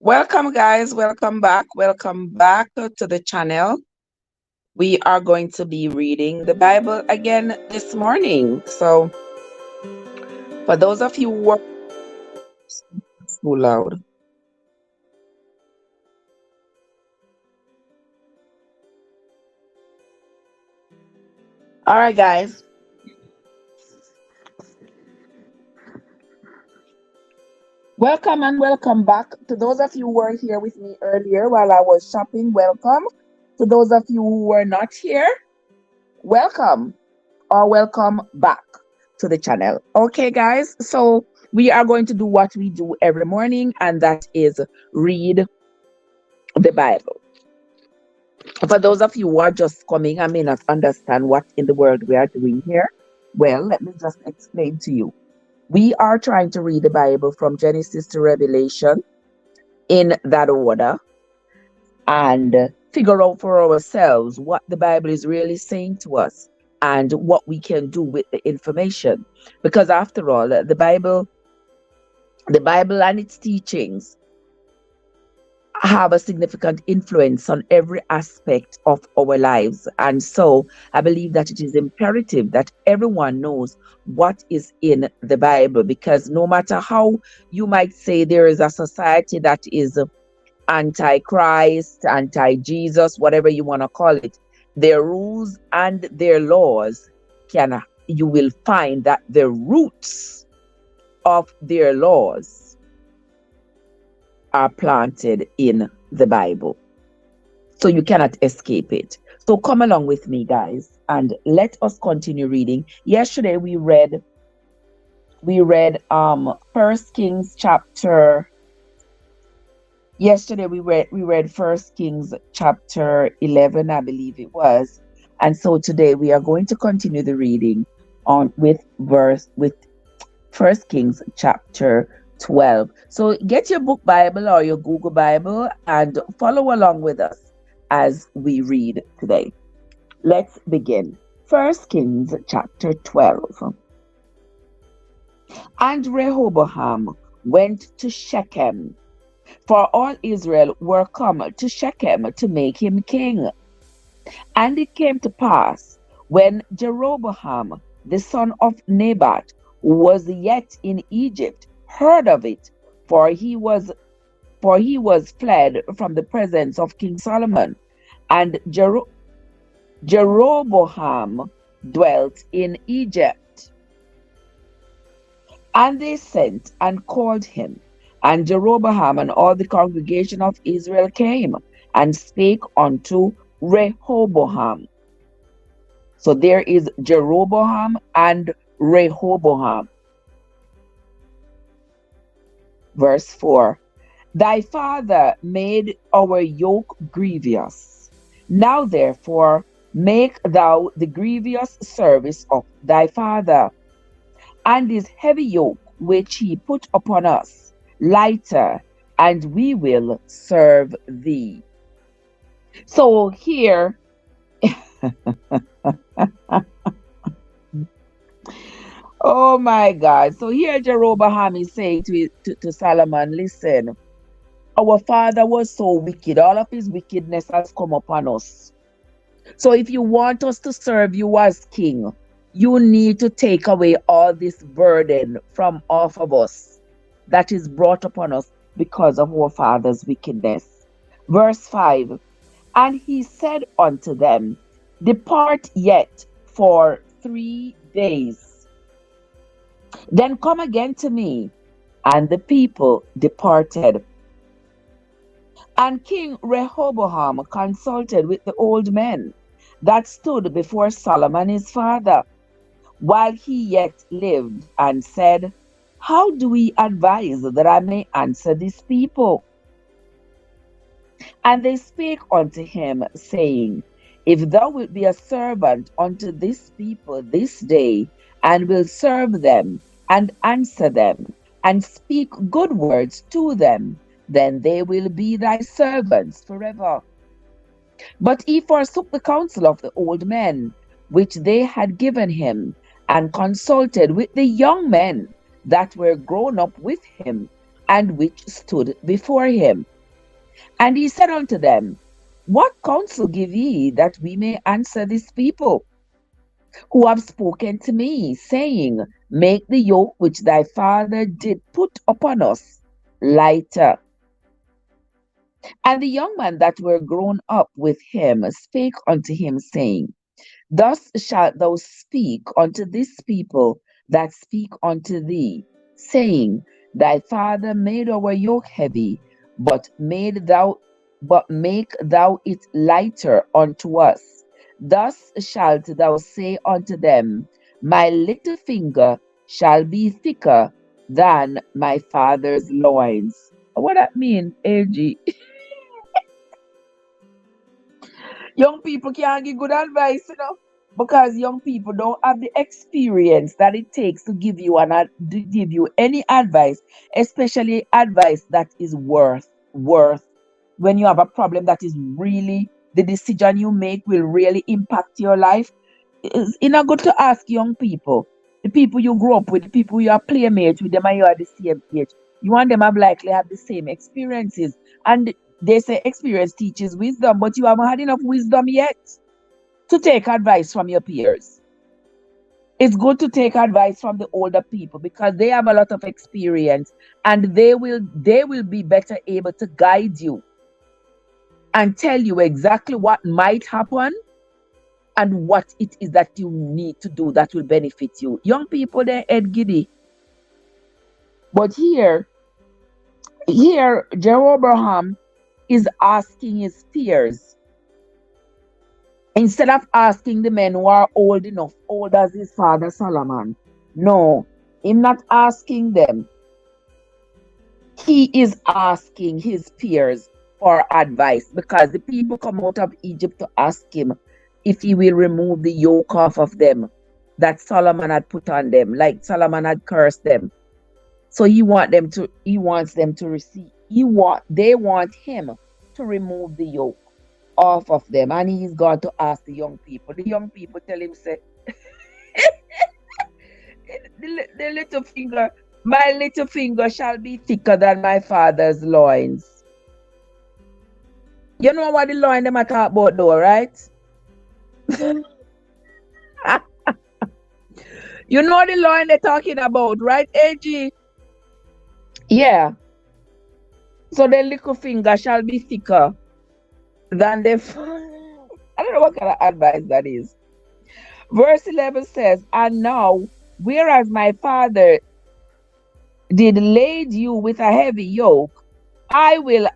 Welcome, guys. Welcome back. Welcome back to the channel. We are going to be reading the Bible again this morning. So, for those of you who are too loud, all right, guys. Welcome and welcome back to those of you who were here with me earlier while I was shopping. Welcome to those of you who were not here. Welcome or welcome back to the channel. Okay, guys. So we are going to do what we do every morning, and that is read the Bible. For those of you who are just coming and may not understand what in the world we are doing here, well, let me just explain to you. We are trying to read the Bible from Genesis to Revelation in that order and figure out for ourselves what the Bible is really saying to us and what we can do with the information. Because after all, the Bible and its teachings have a significant influence on every aspect of our lives. And so I believe that it is imperative that everyone knows what is in the Bible, because no matter how you might say there is a society that is anti-Christ, anti-Jesus, whatever you want to call it, their rules and their laws you will find that the roots of their laws are planted in the Bible. So you cannot escape it. So come along with me, guys, and let us continue reading. Yesterday we read First Kings chapter. Yesterday we read First Kings chapter 11, I believe it was. And so today we are going to continue the reading with First Kings chapter 12. So get your book Bible or your Google Bible and follow along with us as we read today. Let's begin. First Kings chapter 12. And Rehoboam went to Shechem, for all Israel were come to Shechem to make him king. And it came to pass, when Jeroboam the son of Nebat, who was yet in Egypt, heard of it, for he was fled from the presence of King Solomon, and Jeroboam dwelt in Egypt. And they sent and called him, and Jeroboam and all the congregation of Israel came and spake unto Rehoboam. So there is Jeroboam and Rehoboam. Verse 4. Thy father made our yoke grievous. Now therefore make thou the grievous service of thy father, and his heavy yoke which he put upon us lighter, and we will serve thee. So here, oh my God. So here Jeroboam is saying to Solomon, listen, our father was so wicked. All of his wickedness has come upon us. So if you want us to serve you as king, you need to take away all this burden from off of us that is brought upon us because of our father's wickedness. Verse 5. And he said unto them, depart yet for 3 days, then come again to me. And the people departed. And King Rehoboam consulted with the old men that stood before Solomon his father, while he yet lived, and said, how do we advise that I may answer these people? And they spake unto him, saying, if thou wilt be a servant unto this people this day, and will serve them, and answer them, and speak good words to them, then they will be thy servants forever. But he forsook the counsel of the old men, which they had given him, and consulted with the young men that were grown up with him, and which stood before him. And he said unto them, What counsel give ye, that we may answer this people, who have spoken to me, saying, Make the yoke which thy father did put upon us lighter? And the young men that were grown up with him spake unto him, saying, Thus shalt thou speak unto this people that speak unto thee, saying, Thy father made our yoke heavy, but make thou it lighter unto us. Thus shalt thou say unto them, My little finger shall be thicker than my father's loins. What that mean, AG? Young people can't give good advice, because young people don't have the experience that it takes to give you to give you any advice, especially advice that is worth when you have a problem that is really the decision you make will really impact your life. It's not good to ask young people, the people you grew up with, the people you are playmates with them and you are the same age. You want them to likely have the same experiences. And they say experience teaches wisdom, but you haven't had enough wisdom yet to take advice from your peers. It's good to take advice from the older people because they have a lot of experience and they will be better able to guide you and tell you exactly what might happen and what it is that you need to do that will benefit you. Young people, they're head giddy. But here, Jeroboam is asking his peers, instead of asking the men who are old enough, old as his father Solomon. No, he's not asking them. He is asking his peers for advice because the people come out of Egypt to ask him if he will remove the yoke off of them that Solomon had put on them, like Solomon had cursed them. So he wants them to receive. They want him to remove the yoke off of them, and he's going to ask the young people. The young people tell him, say, the little finger, my little finger shall be thicker than my father's loins. You know what the loin them I talk about though, right? You know the loin they're talking about, right, AG? Yeah. So the little finger shall be thicker than the... I don't know what kind of advice that is. Verse 11 says, And now, whereas my father did lade you with a heavy yoke, I will...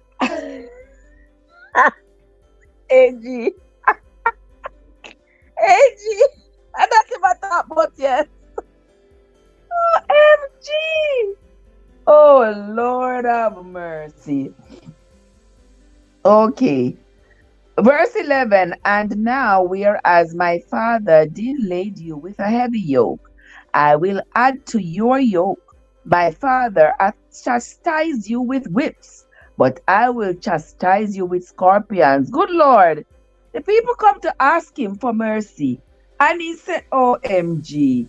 AG. AG. And that's about that, but yes. OMG. Oh, Lord have mercy. Okay. Verse 11, And now, whereas my father did lade you with a heavy yoke, I will add to your yoke. My father hath chastised you with whips, but I will chastise you with scorpions. Good Lord. The people come to ask him for mercy. And he said, OMG.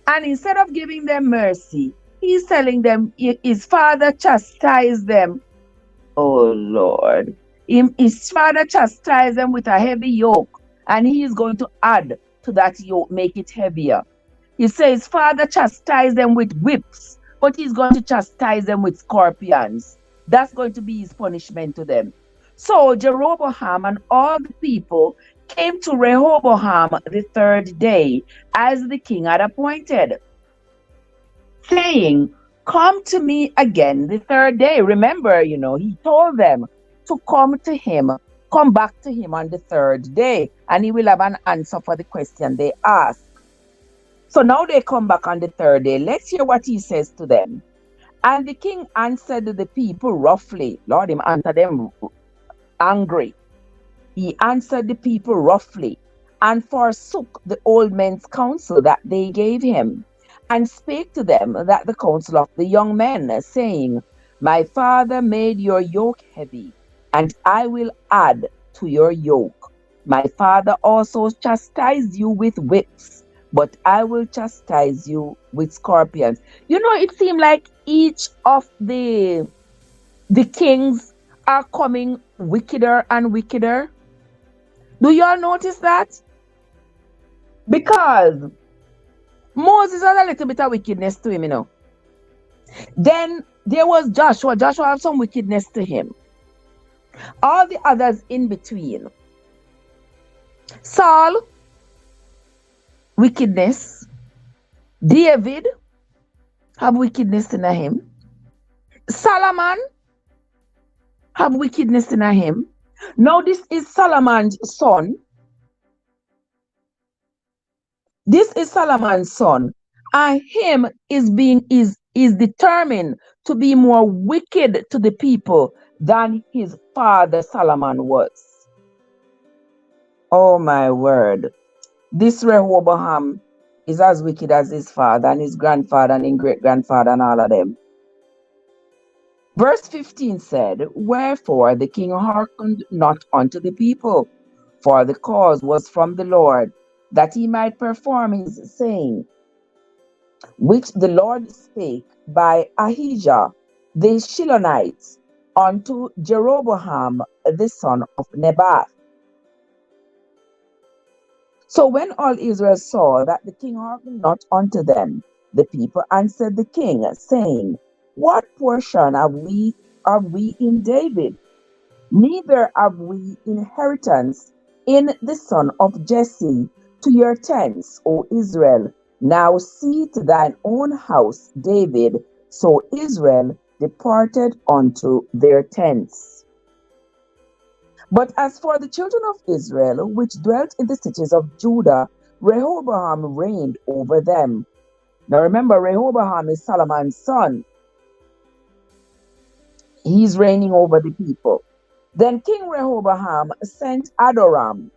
And instead of giving them mercy, he's telling them his father chastised them. Oh Lord. His father chastised them with a heavy yoke, and he is going to add to that yoke, make it heavier. He says, Father chastised them with whips, but he's going to chastise them with scorpions. That's going to be his punishment to them. So Jeroboam and all the people came to Rehoboam the third day, as the king had appointed, saying, Come to me again the third day. Remember, he told them to come back to him on the third day, and he will have an answer for the question they asked. So now they come back on the third day. Let's hear what he says to them. And the king answered the people roughly. Lord, him answered them angry. He answered the people roughly and forsook the old men's counsel that they gave him, and spake to them that the counsel of the young men, saying, My father made your yoke heavy, and I will add to your yoke. My father also chastised you with whips, but I will chastise you with scorpions. You know, it seemed like each of the kings are coming wickeder and wickeder. Do y'all notice that? Because Moses had a little bit of wickedness to him, you know. Then there was Joshua. Joshua had some wickedness to him. All the others in between. Saul, wickedness. David, have wickedness in him. Solomon, have wickedness in him. Now this is Solomon's son. This is Solomon's son, and him is determined to be more wicked to the people than his father Solomon was. Oh my word. This Rehoboam is as wicked as his father and his grandfather and his great grandfather and all of them. Verse 15 said, wherefore the king hearkened not unto the people, for the cause was from the Lord, that he might perform his saying, which the Lord spake by Ahijah the Shilonite unto Jeroboam the son of Nebat. So when all Israel saw that the king hearkened not unto them, the people answered the king, saying, what portion have we in David? Neither have we inheritance in the son of Jesse. To your tents, O Israel. Now see to thine own house, David. So Israel departed unto their tents. But as for the children of Israel, which dwelt in the cities of Judah, Rehoboam reigned over them. Now remember, Rehoboam is Solomon's son. He's reigning over the people. Then King Rehoboam sent Adoram,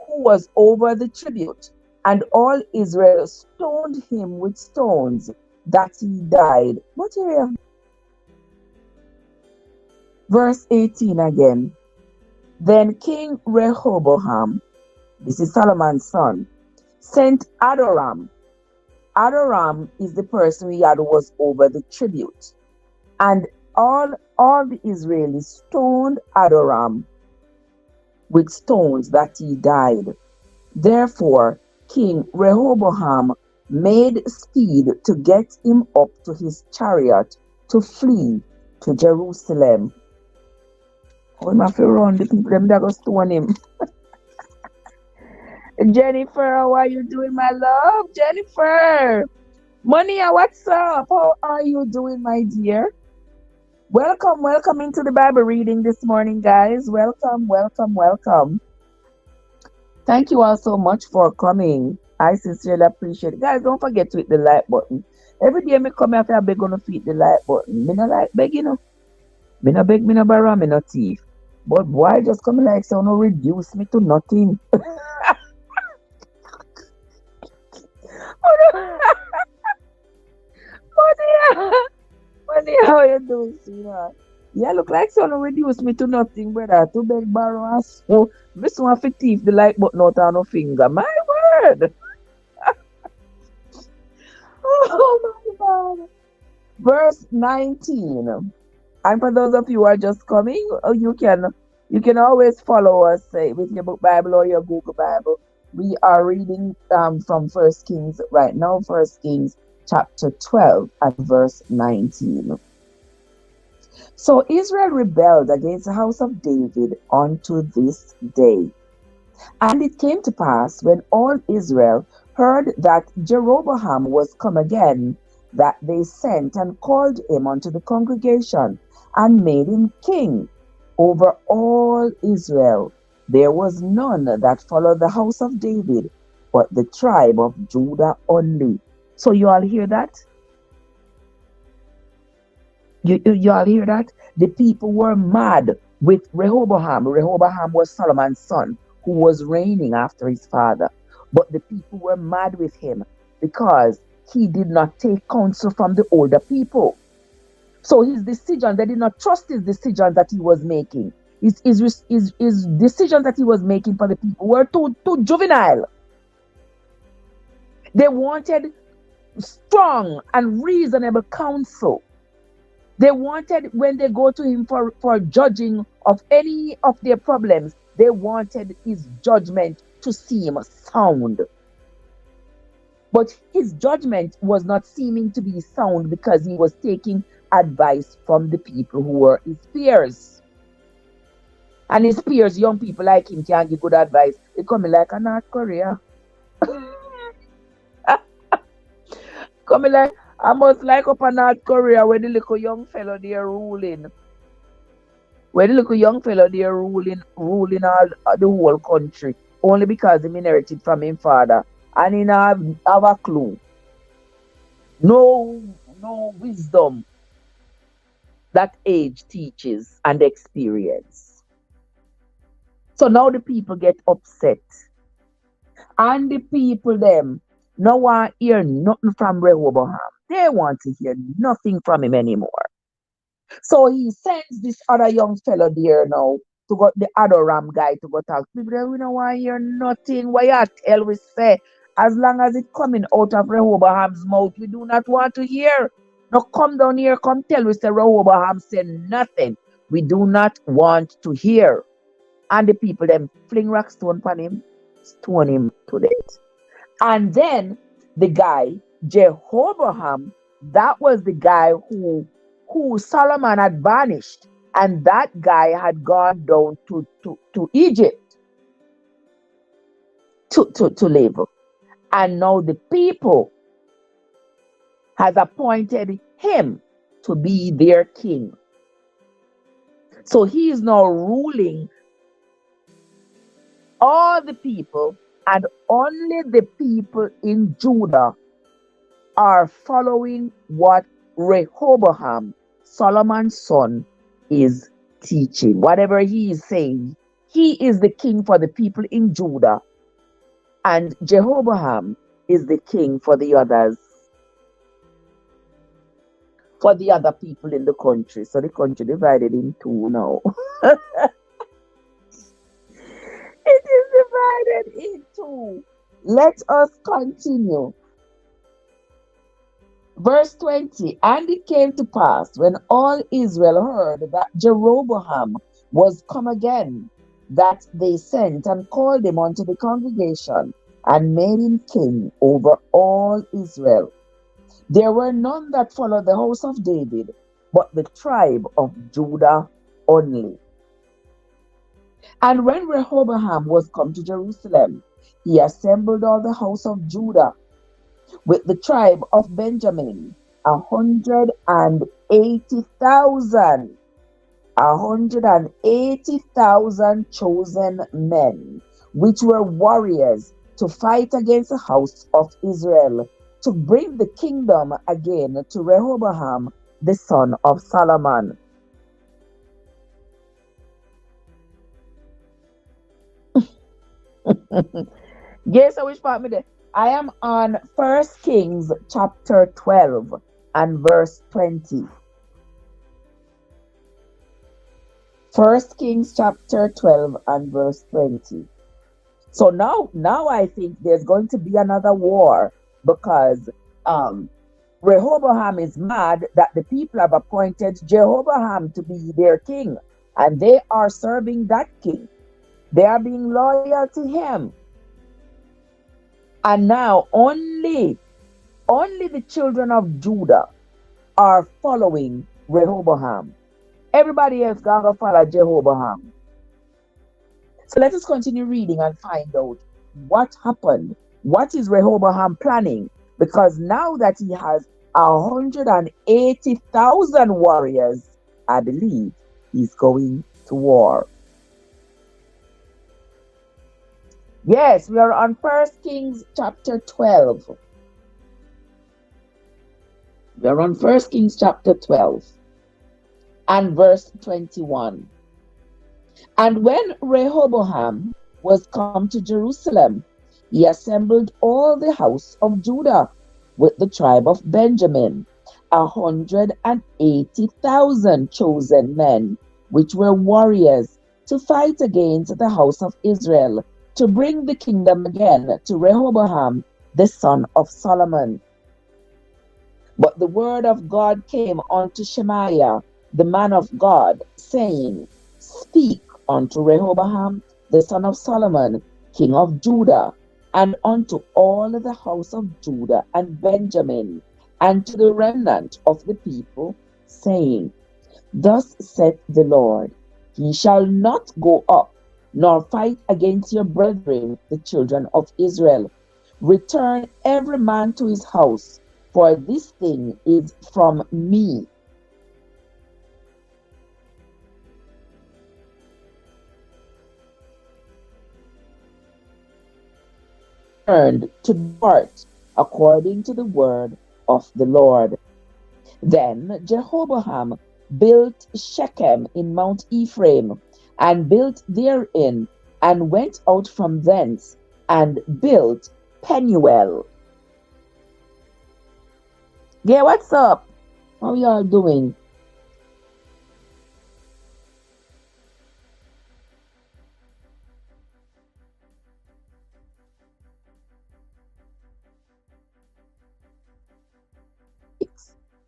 who was over the tribute, and all Israel stoned him with stones, that he died. But here, verse 18 again. Then King Rehoboam, this is Solomon's son, sent Adoram. Adoram is the person who was over the tribute. And all the Israelis stoned Adoram with stones, that he died. Therefore, King Rehoboam made speed to get him up to his chariot to flee to Jerusalem. Oh, him have to run, the people them that go stone him. Jennifer, how are you doing, my love? Jennifer! Monia, what's up? How are you doing, my dear? Welcome into the Bible reading this morning, guys. Welcome. Thank you all so much for coming. I sincerely appreciate it. Guys, don't forget to hit the like button. Every day I come after I beg on to hit the like button. Me no like beg, you know. Me no beg, me no borrow, me no thief. But boy, just come like so no reduce me to nothing. Money, how you doing, sweetheart? Yeah, look like so no reduce me to nothing, brother. To beg, borrow, and so. This one for thief the like button out on no finger. My word. Oh my God. Verse 19. And for those of you who are just coming, you can always follow us with your book Bible or your Google Bible. We are reading from First Kings right now. First Kings chapter 12 and verse 19. So Israel rebelled against the house of David unto this day. And it came to pass, when all Israel heard that Jeroboam was come again, that they sent and called him unto the congregation, and made him king over all Israel. There was none that followed the house of David, but the tribe of Judah only. So you all hear that? You all hear that? The people were mad with Rehoboam. Rehoboam was Solomon's son, who was reigning after his father. But the people were mad with him because he did not take counsel from the older people. So his decision, they did not trust his decision that he was making. His decisions that he was making for the people were too juvenile. They wanted strong and reasonable counsel. They wanted, when they go to him for judging of any of their problems, they wanted his judgment to seem sound. But his judgment was not seeming to be sound because he was taking advice from the people who were his peers. And his peers, young people like him, can't give good advice. They coming like a North Korea. Coming like, I must like up a North Korea where the little young fellow there ruling. Where the little young fellow there ruling all the whole country. Only because he inherited from his father. And he have a clue. No wisdom that age teaches and experience. So now the people get upset. And the people them no want to hear nothing from Rehoboam. They want to hear nothing from him anymore. So he sends this other young fellow there now to go, the Adoram guy, to go talk. People, we don't want to hear nothing. Why you tell we say? As long as it coming out of Rehoboam's mouth, we do not want to hear. Now come down here, come tell we say Rehoboam said nothing. We do not want to hear. And the people then fling rock stone upon him, stone him to death. And then the guy, Jehoram, that was the guy who Solomon had banished. And that guy had gone down to Egypt to live. And now the people has appointed him to be their king. So he is now ruling all the people, and only the people in Judah are following what Rehoboam, Solomon's son, is teaching. Whatever he is saying, he is the king for the people in Judah, and Jehoram is the king for the others, for the other people in the country. So the country divided in two now. It is divided in two. Let us continue. Verse 20, and it came to pass when all Israel heard that Jeroboam was come again, that they sent and called him unto the congregation and made him king over all Israel. There were none that followed the house of David, but the tribe of Judah only. And when Rehoboam was come to Jerusalem, he assembled all the house of Judah with the tribe of Benjamin, 180,000 chosen men, which were warriors to fight against the house of Israel, to bring the kingdom again to Rehoboam, the son of Solomon. Guess which part me there? I am on 1 Kings chapter 12 and verse 20. 1 Kings chapter 12 and verse 20. So now I think there's going to be another war, because Rehoboam is mad that the people have appointed Jehoram to be their king, and they are serving that king. They are being loyal to him. And now only the children of Judah are following Rehoboam. Everybody else gonna follow Jehoram. So let us continue reading and find out what happened. What is Rehoboam planning? Because now that he has 180,000 warriors, I believe he's going to war. Yes, we are on 1 Kings chapter 12. We are on 1 Kings chapter 12 and verse 21. And when Rehoboam was come to Jerusalem, he assembled all the house of Judah with the tribe of Benjamin, 180,000 chosen men, which were warriors, to fight against the house of Israel, to bring the kingdom again to Rehoboam, the son of Solomon. But the word of God came unto Shemaiah, the man of God, saying, Speak unto Rehoboam, the son of Solomon, king of Judah, and unto all the house of Judah and Benjamin, and to the remnant of the people, saying, Thus saith the Lord, Ye shall not go up, nor fight against your brethren, the children of Israel. Return every man to his house, for this thing is from me. Turned to depart according to the word of the Lord. Then Jehoram built Shechem in Mount Ephraim, and built therein, and went out from thence, and built Penuel. Yeah, what's up? How y'all doing?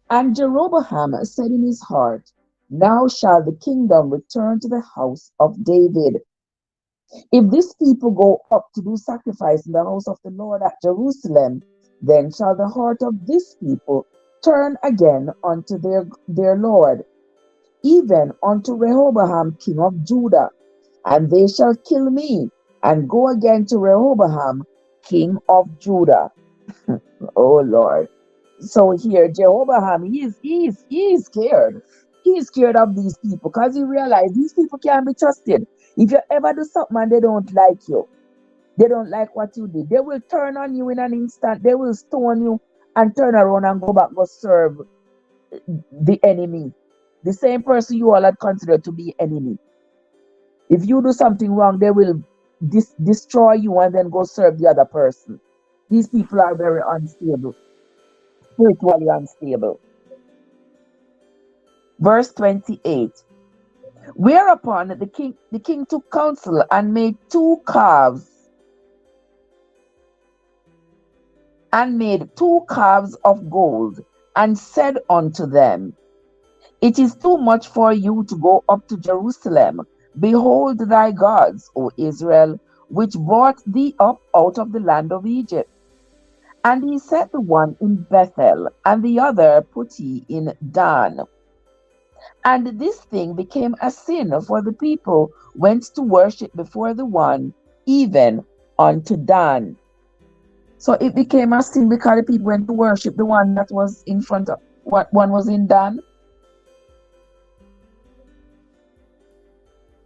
And Jeroboam said in his heart, Now shall the kingdom return to the house of David. If this people go up to do sacrifice in the house of the Lord at Jerusalem, then shall the heart of this people turn again unto their Lord, even unto Rehoboam king of Judah, and they shall kill me, and go again to Rehoboam king of Judah. Oh Lord. So here, Jehoram, he is scared. He is scared of these people because he realized these people can't be trusted. If you ever do something and they don't like you, they don't like what you did, they will turn on you in an instant. They will stone you and turn around and go back go serve the enemy, the same person you all had considered to be enemy. If you do something wrong, they will destroy you and then go serve the other person. These people are very unstable, spiritually unstable. Verse 28. Whereupon the king took counsel and made two calves of gold, and said unto them, It is too much for you to go up to Jerusalem. Behold thy gods, O Israel, which brought thee up out of the land of Egypt. And he set the one in Bethel, and the other put he in Dan. And this thing became a sin, for the people went to worship before the one, even unto Dan. So it became a sin because the people went to worship the one that was in front of what one was in Dan.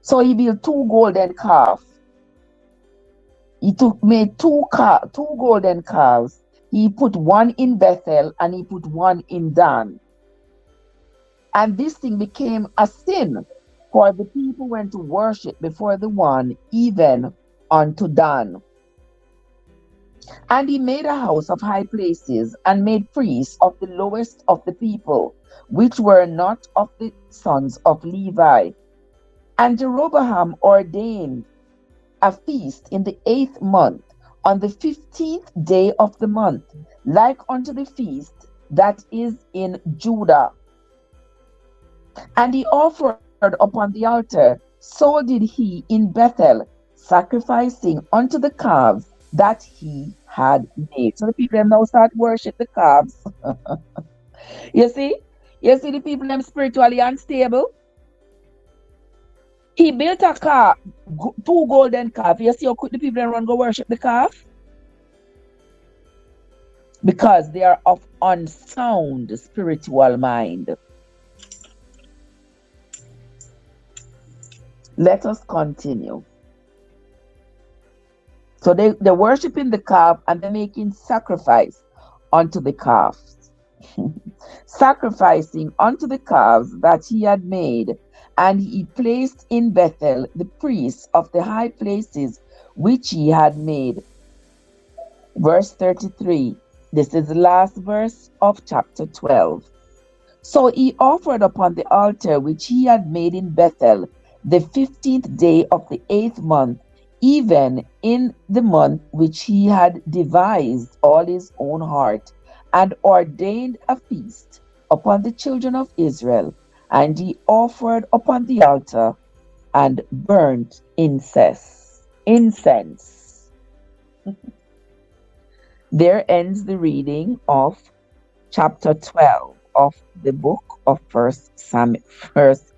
So he built two golden calves. He made two golden calves. He put one in Bethel and he put one in Dan. And this thing became a sin, for the people went to worship before the one, even unto Dan. And he made a house of high places, and made priests of the lowest of the people, which were not of the sons of Levi. And Jeroboam ordained a feast in the 8th month, on the 15th day of the month, like unto the feast that is in Judah. And he offered upon the altar, so did he in Bethel, sacrificing unto the calves that he had made. So the people them now start worship the calves. You see? You see the people them spiritually unstable? He built a calf, two golden calf. You see how quick the people them run go worship the calf? Because they are of unsound spiritual mind. Let us continue. So they're worshiping the calf and they're making sacrifice unto the calves. Sacrificing unto the calves that he had made, and he placed in Bethel the priests of the high places which he had made. Verse 33. This is the last verse of chapter 12. So he offered upon the altar which he had made in Bethel the 15th day of the 8th month even in the month which he had devised all his own heart, and ordained a feast upon the children of Israel. And he offered upon the altar and burnt incense. Incense. There ends the reading of chapter 12 of the book of First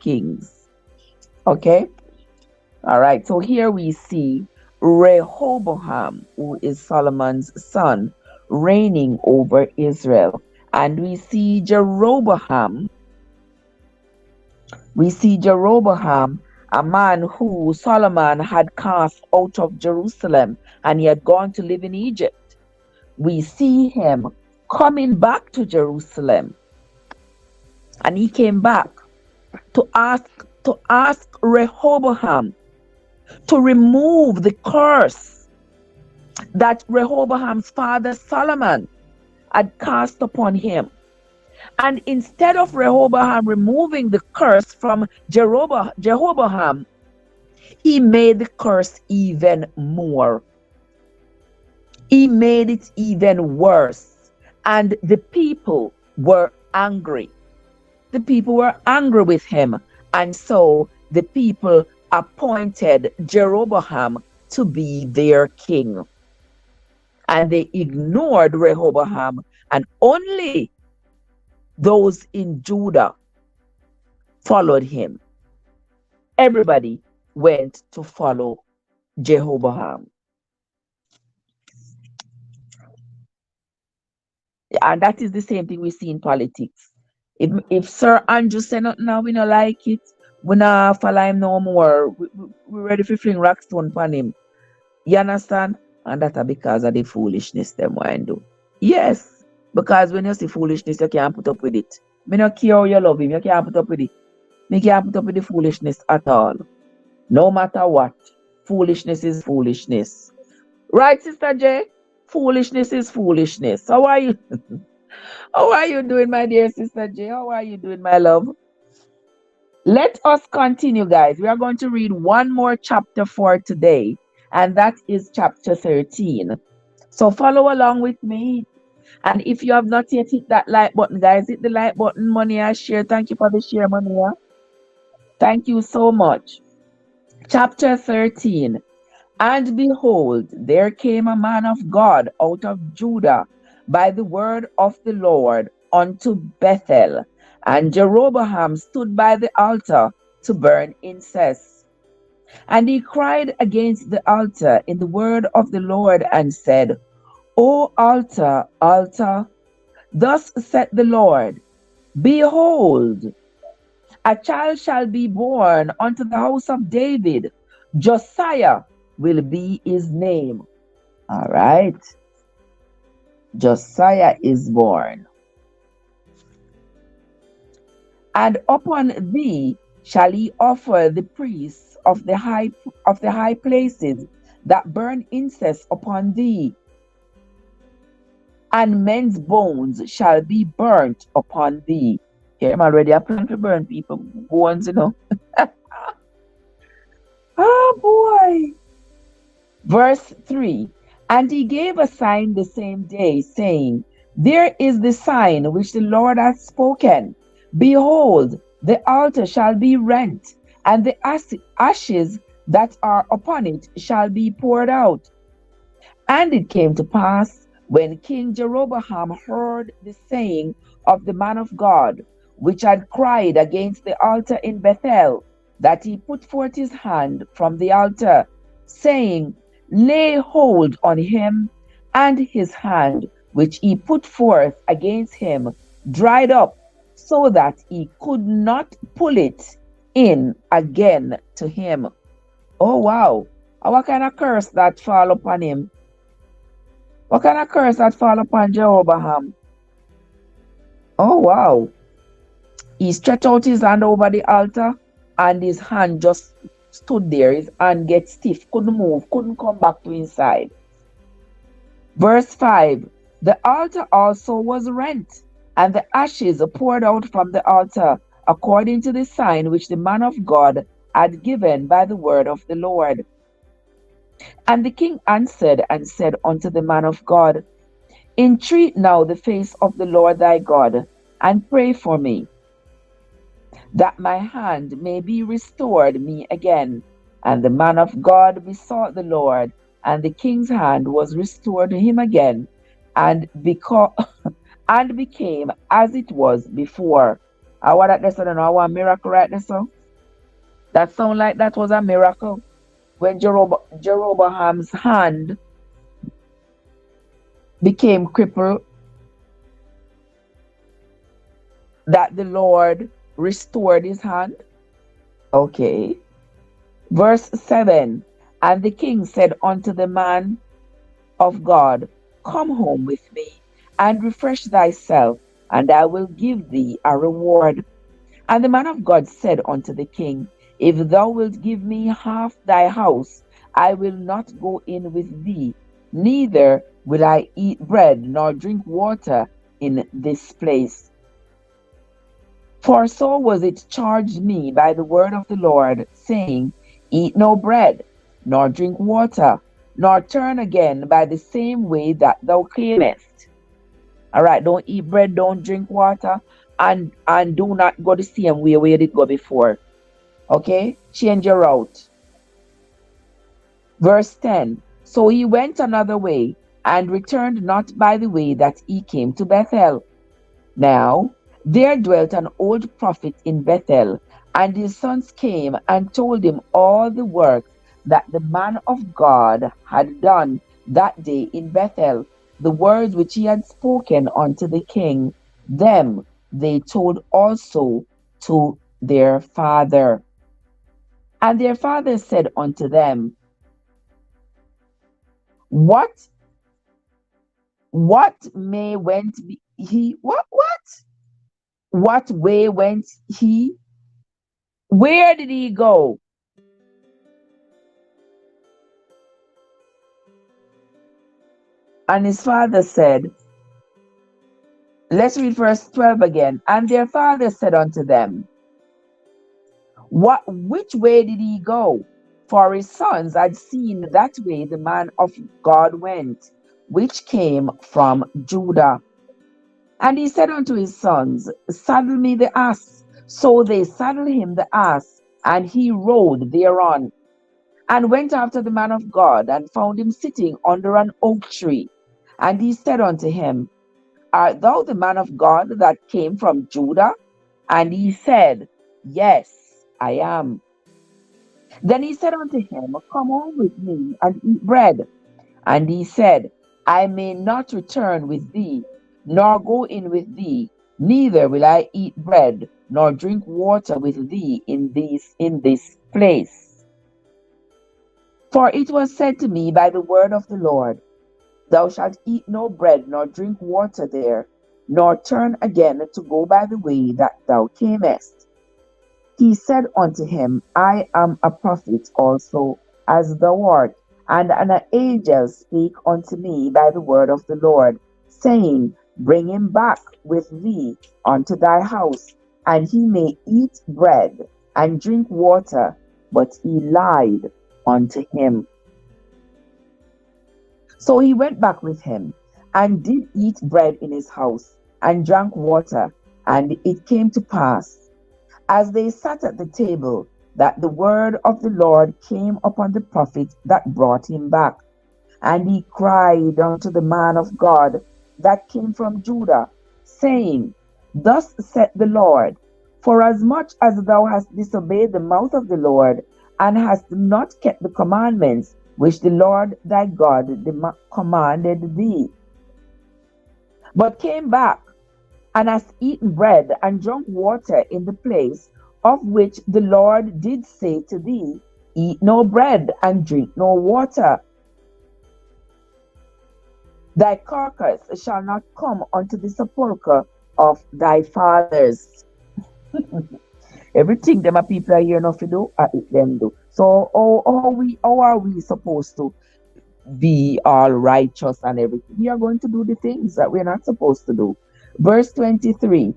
Kings. Okay? All right, so here we see Rehoboam, who is Solomon's son, reigning over Israel. And we see Jeroboam. We see Jeroboam, a man who Solomon had cast out of Jerusalem, and he had gone to live in Egypt. We see him coming back to Jerusalem. And he came back to ask Rehoboam to remove the curse that Rehoboam's father Solomon had cast upon him. And instead of Rehoboam removing the curse from Jeroboam, he made the curse even more. He made it even worse. And the people were angry. The people were angry with him. And so the people appointed Jeroboam to be their king. And they ignored Rehoboam, and only those in Judah followed him. Everybody went to follow Jeroboam. And that is the same thing we see in politics. If Sir Andrew say nothing now, we don't like it, we not follow him no more. We ready to fling rockstone upon him. You understand? And that's because of the foolishness them want to do. Yes, because when you see foolishness, you can't put up with it. Me not care how you love him, you can't put up with it. Me can't put up with the foolishness at all. No matter what, foolishness is foolishness. Right, Sister J? Foolishness is foolishness. How are you? How are you doing, my dear Sister J? How are you doing, my love? Let us continue, guys. We are going to read one more chapter for today, and that is chapter 13. So follow along with me. And if you have not yet hit that like button, guys, hit the like button, money I share. Thank you for the share, money. Thank you so much. Chapter 13. And behold, there came a man of God out of Judah by the word of the Lord unto Bethel. And Jeroboam stood by the altar to burn incense. And he cried against the altar in the word of the Lord and said, O altar, altar, thus saith the Lord, behold, a child shall be born unto the house of David. Josiah will be his name. All right. Josiah is born. And upon thee shall he offer the priests of the high places that burn incense upon thee. And men's bones shall be burnt upon thee. Here I'm already a plan to burn people bones, you know. Oh boy. Verse 3. And he gave a sign the same day, saying, there is the sign which the Lord hath spoken. Behold, the altar shall be rent, and the ashes that are upon it shall be poured out. And it came to pass, when King Jeroboam heard the saying of the man of God, which had cried against the altar in Bethel, that he put forth his hand from the altar, saying, lay hold on him, and his hand, which he put forth against him, dried up, so that he could not pull it in again to him. Oh wow. What kind of curse that fall upon him? What kind of curse that fall upon Jeroboam? Oh wow. He stretched out his hand over the altar, and his hand just stood there. His hand get stiff, couldn't move, couldn't come back to inside. Verse 5. The altar also was rent, and the ashes poured out from the altar, according to the sign which the man of God had given by the word of the Lord. And the king answered and said unto the man of God, Entreat now the face of the Lord thy God, and pray for me, that my hand may be restored me again. And the man of God besought the Lord, and the king's hand was restored to him again, and and became as it was before. I want that lesson, I want a miracle right there, so that sound like that was a miracle when Jeroboam's hand became crippled, that the Lord restored his hand. Okay. Verse 7. And the king said unto the man of God, Come home with me, and refresh thyself, and I will give thee a reward. And the man of God said unto the king, If thou wilt give me half thy house, I will not go in with thee, neither will I eat bread nor drink water in this place. For so was it charged me by the word of the Lord, saying, Eat no bread, nor drink water, nor turn again by the same way that thou camest. All right, don't eat bread, don't drink water, and do not go the same way where you did go before. Okay, change your route. Verse 10. So he went another way, and returned not by the way that he came to Bethel. Now there dwelt an old prophet in Bethel, and his sons came and told him all the work that the man of God had done that day in Bethel, the words which he had spoken unto the king. Them they told also to their father. And their father said unto them, What may went he? What way went he? Where did he go? And his father said, let's read verse 12 again. And their father said unto them, which way did he go? For his sons had seen that way the man of God went, which came from Judah. And he said unto his sons, Saddle me the ass. So they saddled him the ass, and he rode thereon, and went after the man of God, and found him sitting under an oak tree. And he said unto him, Art thou the man of God that came from Judah? And he said, Yes, I am. Then he said unto him, Come home with me and eat bread. And he said, I may not return with thee, nor go in with thee, neither will I eat bread, nor drink water with thee in this place. For it was said to me by the word of the Lord, Thou shalt eat no bread, nor drink water there, nor turn again to go by the way that thou camest. He said unto him, I am a prophet also, as thou art, and an angel spake unto me by the word of the Lord, saying, Bring him back with thee unto thy house, and he may eat bread and drink water. But he lied unto him. So he went back with him, and did eat bread in his house, and drank water. And it came to pass, as they sat at the table, that the word of the Lord came upon the prophet that brought him back. And he cried unto the man of God that came from Judah, saying, Thus saith the Lord, Forasmuch as thou hast disobeyed the mouth of the Lord, and hast not kept the commandments which the Lord thy God commanded thee, but came back, and hast eaten bread and drunk water in the place of which the Lord did say to thee, Eat no bread and drink no water, thy carcass shall not come unto the sepulchre of thy fathers. Everything them a people are here enough to do, it them do. So how are we supposed to be all righteous and everything? We are going to do the things that we're not supposed to do. Verse 23.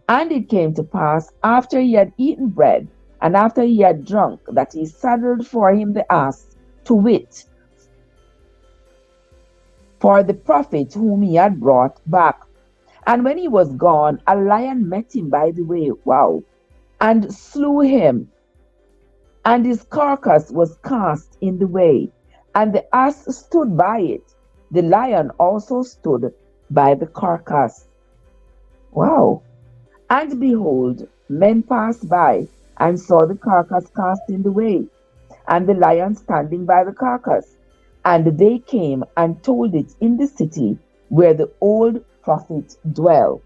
And it came to pass, after he had eaten bread, and after he had drunk, that he saddled for him the ass, to wit, for the prophet whom he had brought back. And when he was gone, a lion met him by the way, wow, and slew him, and his carcass was cast in the way, and the ass stood by it. The lion also stood by the carcass. Wow. And behold, men passed by and saw the carcass cast in the way, and the lion standing by the carcass. And they came and told it in the city where the old prophet dwelt.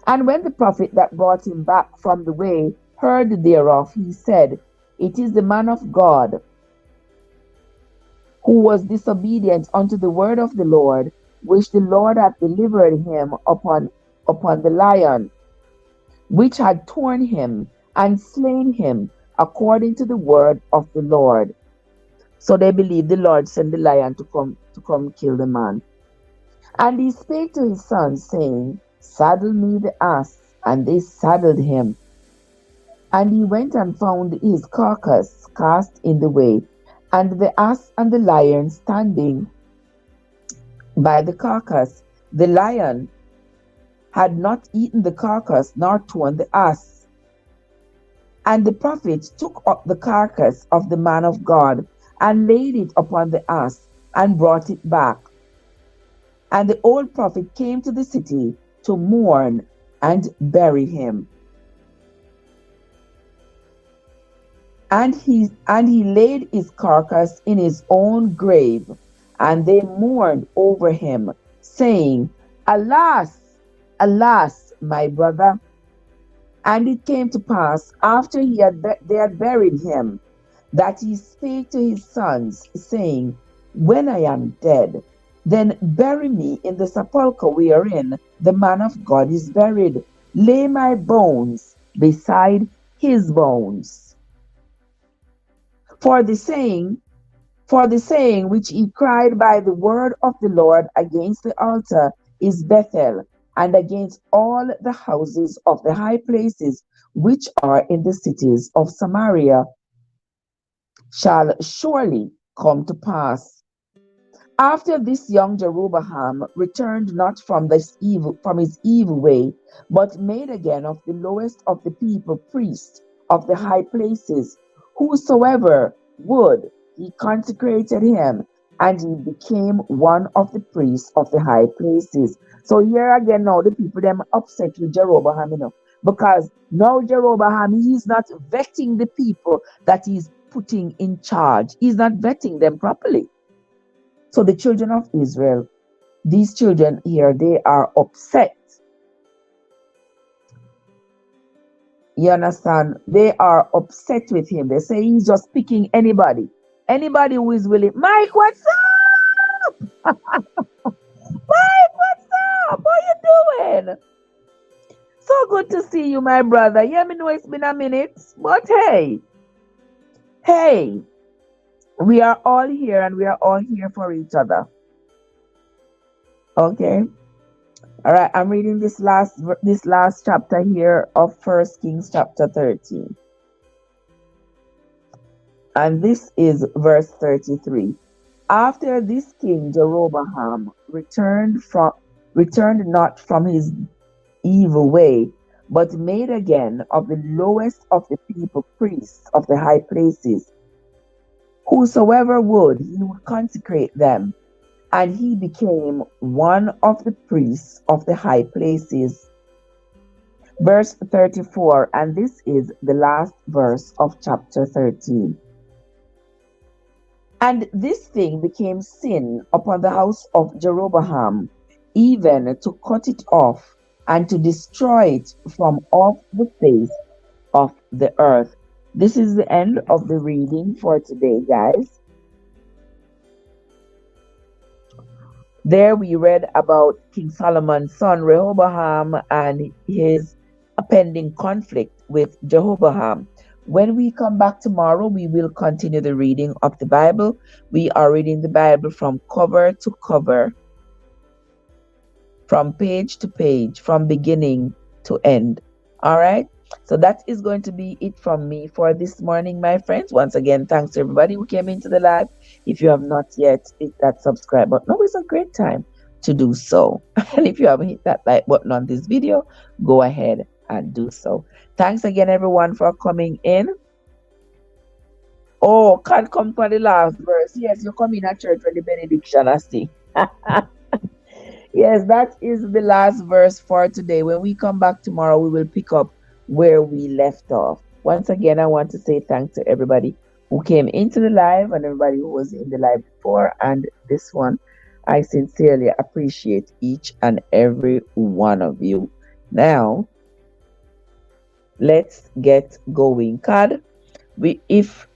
And when the prophet that brought him back from the way heard thereof, he said, It is the man of God who was disobedient unto the word of the Lord, which the Lord hath delivered him upon the lion, which had torn him and slain him according to the word of the Lord. So they believed the Lord sent the lion to come kill the man. And he spake to his sons, saying, Saddle me the ass. And they saddled him. And he went and found his carcass cast in the way, and the ass and the lion standing by the carcass. The lion had not eaten the carcass, nor torn the ass. And the prophet took up the carcass of the man of God, and laid it upon the ass, and brought it back. And the old prophet came to the city to mourn and bury him. And he laid his carcass in his own grave, and they mourned over him, saying, Alas, alas, my brother. And it came to pass, after they had buried him, that he spake to his sons, saying, When I am dead, then bury me in the sepulchre wherein the man of God is buried. Lay my bones beside his bones. For the saying which he cried by the word of the Lord against the altar is Bethel, and against all the houses of the high places which are in the cities of Samaria, shall surely come to pass. After this young Jeroboam returned not from his evil way, but made again of the lowest of the people priests of the high places. Whosoever would, he consecrated him, and he became one of the priests of the high places. So here again now the people them upset with Jeroboam, because now Jeroboam, he's not vetting the people that he's putting in charge. He's not vetting them properly. So the children of Israel, these children here, they are upset. You understand? They are upset with him. They say he's just picking anybody. Anybody who is willing. Mike, what's up? Mike, what's up? What you doing? So good to see you, my brother. Yeah, me know it's been a minute. But hey, we are all here and we are all here for each other. Okay. All right, I'm reading this last chapter here of 1 Kings chapter 13. And this is verse 33. After this king Jeroboam returned not from his evil way, but made again of the lowest of the people priests of the high places. Whosoever would, he would consecrate them. And he became one of the priests of the high places. Verse 34, and this is the last verse of chapter 13. And this thing became sin upon the house of Jeroboam, even to cut it off and to destroy it from off the face of the earth. This is the end of the reading for today, guys. There we read about King Solomon's son Rehoboam and his pending conflict with Jeroboam. When we come back tomorrow, we will continue the reading of the Bible. We are reading the Bible from cover to cover, from page to page, from beginning to end. All right? So that is going to be it from me for this morning, my friends. Once again, thanks to everybody who came into the live. If you have not yet hit that subscribe button, always a great time to do so. And if you haven't hit that like button on this video, go ahead and do so. Thanks again, everyone, for coming in. Oh, can't come for the last verse. Yes, you come in at church for the benediction, I see. Yes, that is the last verse for today. When we come back tomorrow, we will pick up where we left off. Once again, I want to say thanks to everybody who came into the live and everybody who was in the live before and this one. I sincerely appreciate each and every one of you. Now, let's get going. Card, we're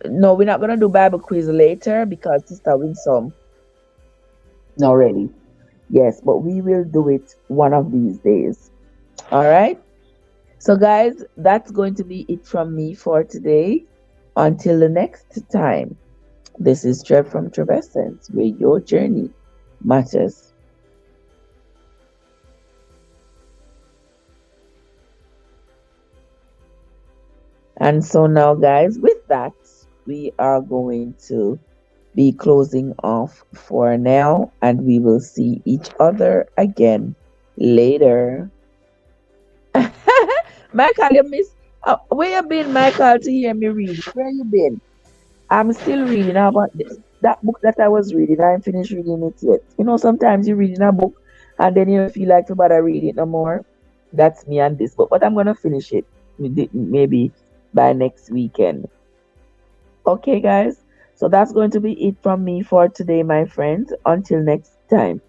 not gonna do Bible quiz later because Sister Winsome not ready. Yes, but we will do it one of these days. All right. So, guys, that's going to be it from me for today. Until the next time, this is Trev from Trevessence, where your journey matters. And so now, guys, with that, we are going to be closing off for now, and we will see each other again later. Michael, you miss. Where you been, Michael, to hear me read? Where you been? I'm still reading about this. That book that I was reading. I ain't finished reading it yet. You know, sometimes you're reading a book and then you don't feel like to bother read it no more. That's me and this book. But I'm gonna finish it maybe by next weekend. Okay, guys. So that's going to be it from me for today, my friends. Until next time.